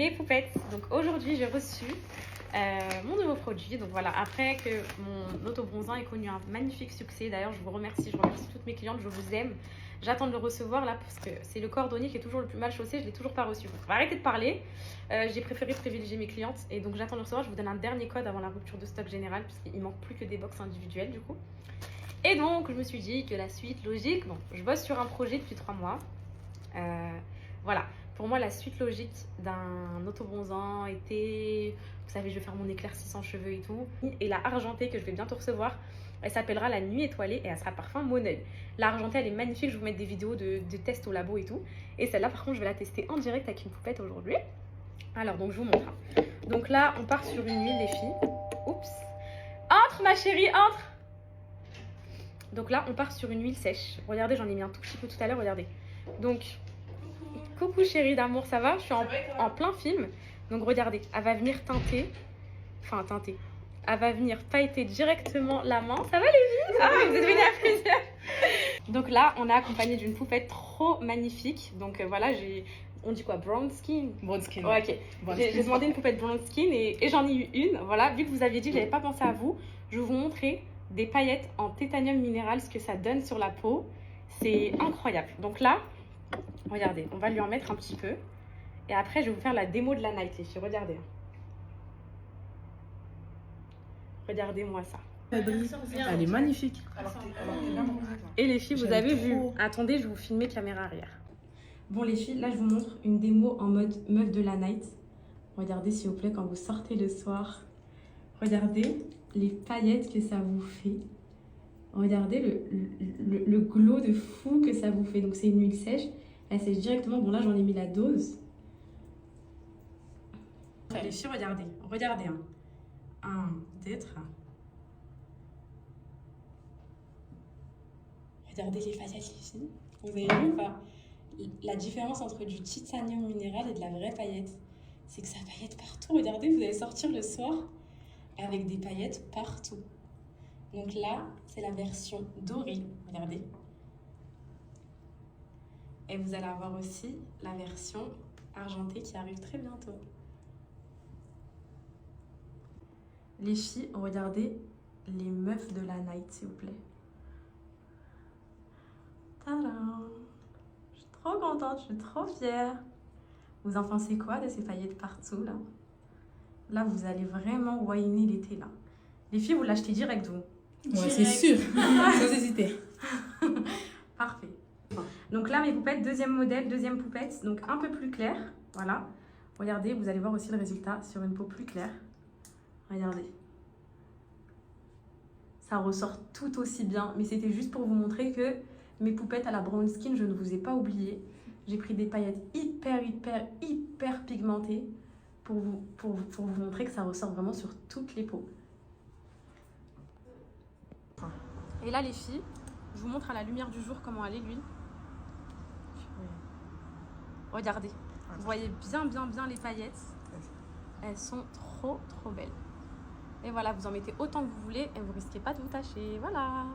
mes poupettes. Donc aujourd'hui j'ai reçu mon nouveau produit. Donc voilà, après que mon auto-bronzant ait connu un magnifique succès, d'ailleurs je remercie toutes mes clientes, je vous aime. J'attends de le recevoir là parce que c'est le cordonnier qui est toujours le plus mal chaussé, je l'ai toujours pas reçu. Donc, on va arrêter de parler. J'ai préféré privilégier mes clientes et donc j'attends de le recevoir. Je vous donne un dernier code avant la rupture de stock générale puisqu'il manque plus que des box individuelles du coup. Et donc je me suis dit que la suite logique, bon, je bosse sur un projet depuis 3 mois. Voilà, pour moi la suite logique d'un auto-bronzant était, vous savez, je vais faire mon éclaircissant cheveux et tout. Et la argentée que je vais bientôt recevoir, elle s'appellera la nuit étoilée et elle sera parfum Mon Oeil. La argentée elle est magnifique, je vais vous mettre des vidéos de tests au labo et tout. Et celle-là par contre je vais la tester en direct avec une poupette aujourd'hui. Alors donc je vous montre. Donc là on part sur une huile les filles. Oups. Entre ma chérie, entre. Donc là on part sur une huile sèche. Regardez, j'en ai mis un tout petit peu tout à l'heure, regardez. Donc coucou chérie d'amour, ça va? Je suis en plein film. Donc regardez, elle va venir teinter. Enfin teinter. Elle va venir pailleter directement la main. Ça va les filles? Ah, vous êtes venues à plusieurs. Donc là, on est accompagné d'une poupette trop magnifique. Donc voilà, on dit quoi? Brown skin? Brown skin. Ouais, ok. J'ai demandé une poupette brown skin et j'en ai eu une. Voilà, vu que vous aviez dit que j'avais pas pensé à vous, je vais vous montrer des paillettes en tétanium minéral, ce que ça donne sur la peau. C'est incroyable. Donc là, regardez, on va lui en mettre un petit peu. Et après, je vais vous faire la démo de la night, les filles. Regardez. Regardez-moi ça. Elle est magnifique. Et les filles, vous avez vu. Attendez, je vais vous filmer caméra arrière. Bon les filles, là je vous montre une démo en mode meuf de la night. Regardez s'il vous plaît quand vous sortez le soir. Regardez les paillettes que ça vous fait. Regardez le glow de fou que ça vous fait. Donc c'est une huile sèche. Elle sèche directement. Bon là j'en ai mis la dose. Les filles, regardez. Regardez. Hein. 1, 2, 3. Regardez les paillettes les filles. Vous avez vu ou pas? La différence entre du titanium minéral et de la vraie paillette, c'est que ça paillette partout. Regardez, vous allez sortir le soir avec des paillettes partout. Donc là, c'est la version dorée. Regardez. Et vous allez avoir aussi la version argentée qui arrive très bientôt. Les filles, regardez les meufs de la night, s'il vous plaît. Tadam! Je suis trop contente, je suis trop fière. Vous en pensez quoi de ces paillettes partout, là? Là, vous allez vraiment winer l'été, là. Les filles, vous l'achetez direct, vous? Ouais, c'est sûr. Sans hésiter. Parfait. Donc là, mes poupettes, deuxième modèle, deuxième poupette, donc un peu plus claire. Voilà. Regardez, vous allez voir aussi le résultat sur une peau plus claire. Regardez. Ça ressort tout aussi bien, mais c'était juste pour vous montrer que mes poupettes à la brown skin, je ne vous ai pas oublié. J'ai pris des paillettes hyper pigmentées pour vous montrer que ça ressort vraiment sur toutes les peaux. Et là les filles, je vous montre à la lumière du jour comment elle est l'huile. Regardez, vous voyez bien les paillettes. Elles sont trop belles. Et voilà, vous en mettez autant que vous voulez et vous risquez pas de vous tacher. Voilà.